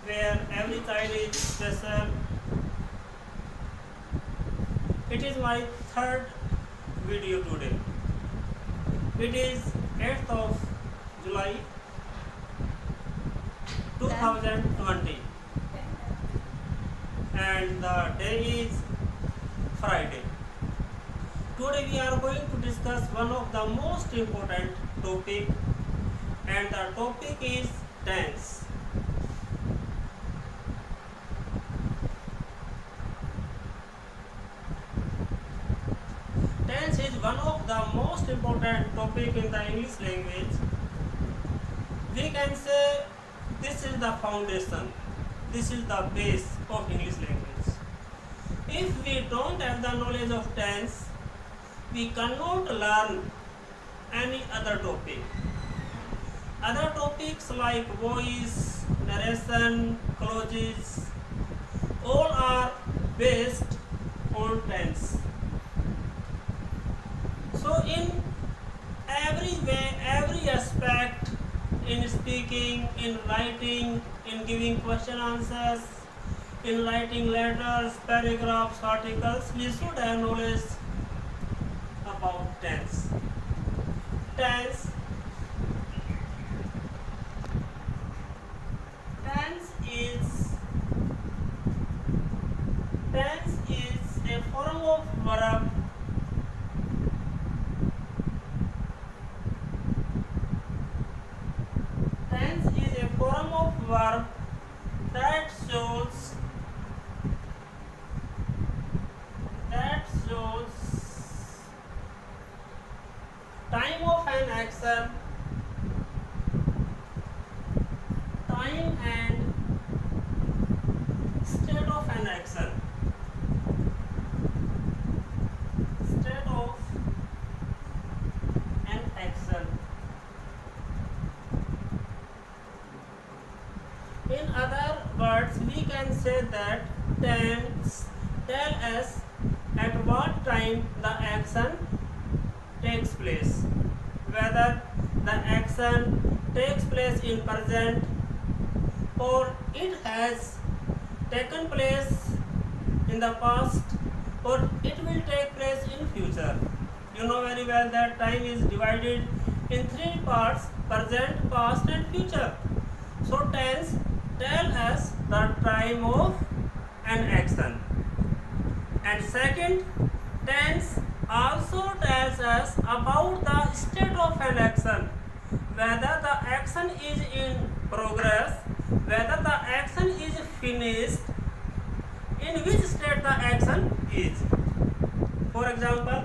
where every child is special. It is my third video today. It is 8th of July 2020 and the day is Friday. Today we are going to discuss one of the most important topic, and the topic is tense. Tense is one of the most important topic in the English language. We can say this is the foundation, this is the base of English language. If we don't have the knowledge of tense, we cannot learn any other topic. Other topics like voice, narration, clauses, all are based on tense. So in every way, every aspect, in speaking, in writing, in giving question answers, in writing letters, paragraphs, articles, we should have knowledge about tense. Tense is a form of verb that shows time of an action, time and state of an action, state of an action. In other words, we can say that tense tell us at what time the action takes place, whether the action takes place in present or it has taken place in the past or it will take place in future. You know very well that time is divided in three parts: present, past and future. So tense tell us the time of an action. And second, tense also tells us about the state of an action, whether the action is in progress, whether the action is finished, in which state the action is. For example,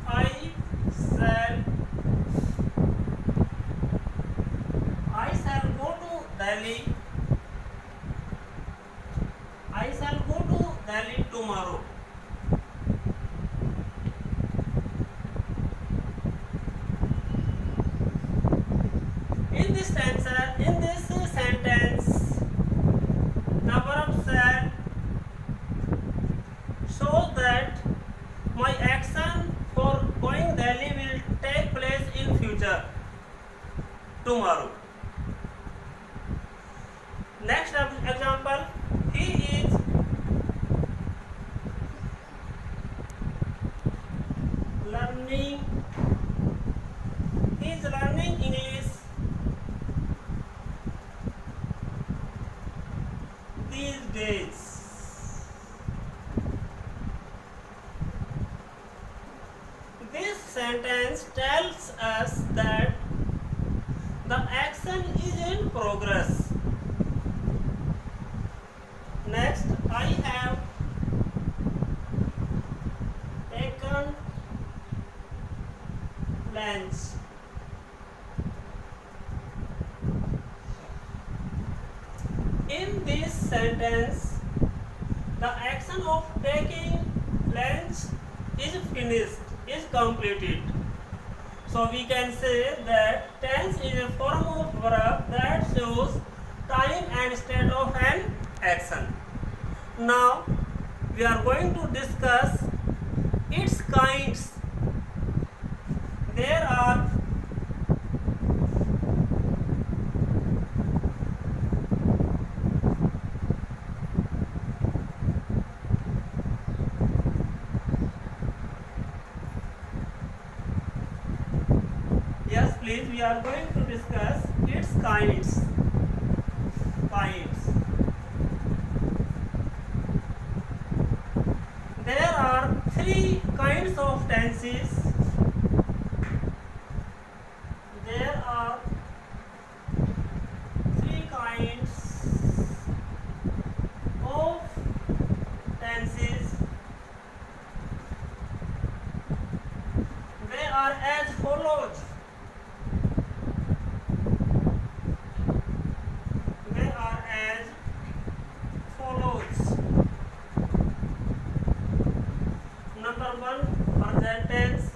I shall go to Delhi. I shall go to Delhi tomorrow. In this sentence, the verb shall shows that my action for going Delhi will take place in future, tomorrow. Next example, he is learning English these days. This sentence tells us that the action is in progress. Next, I have taken lunch. In this sentence, the action of taking lunch is finished, is completed. So we can say that tense is a form of verb that shows time and state of an action. Now we are going to discuss its kinds. There are is we are going to discuss its kinds. There are three kinds of tenses. There are three kinds of tenses. They are as follows. They are as follows. Number one, present tense.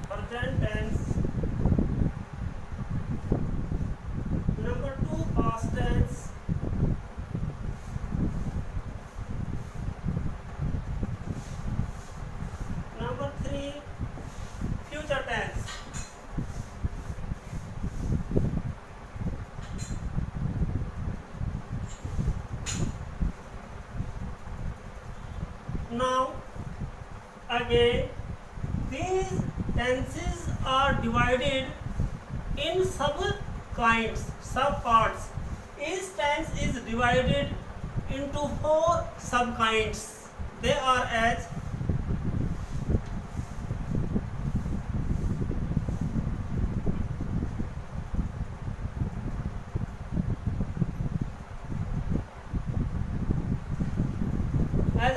Present tense. Number two, past tense. Number three, future tense. Now, again, these tenses are divided in sub-kinds, sub-parts. Each tense is divided into four sub-kinds. They are as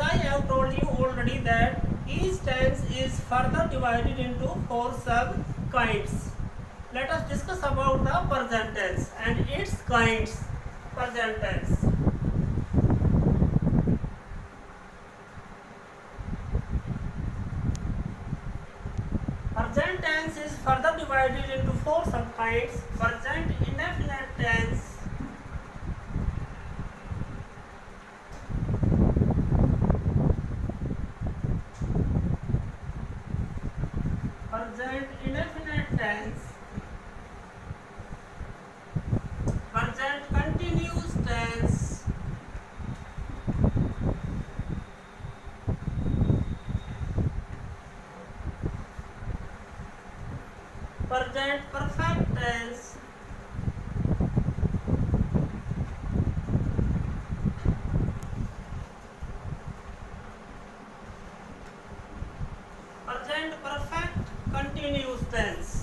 I have told you already that each tense is further divided into four sub-kinds. Let us discuss about the present tense and its kinds. Present tense. Present tense is further divided into four sub-kinds. Present indefinite tense. Present indefinite tense. Present continuous tense. Present perfect tense. Present perfect continuous tense.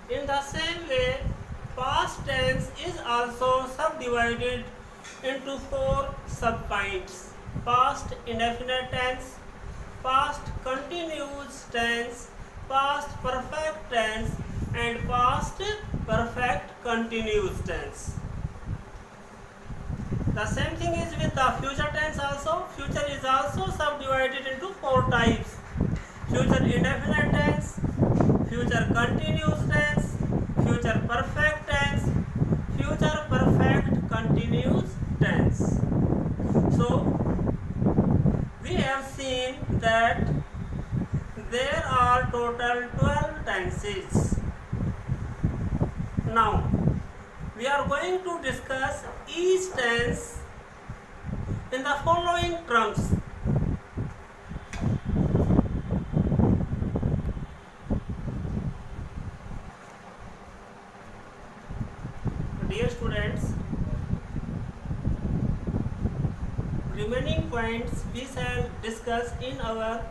In the same way, past tense is also subdivided into four subkinds. Past indefinite tense, past continuous tense, past perfect tense, and past perfect continuous tense. The same thing is with the future tense also. Future is also subdivided into four types. Future indefinite tense, future continuous tense, future perfect tense, future perfect continuous tense. So, we have seen that there are total 12 tenses. Now, we are going to discuss each tense in the following terms. Dear students, remaining points we shall discuss in our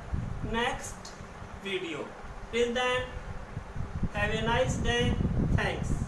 next video. Till then, have a nice day. Thanks.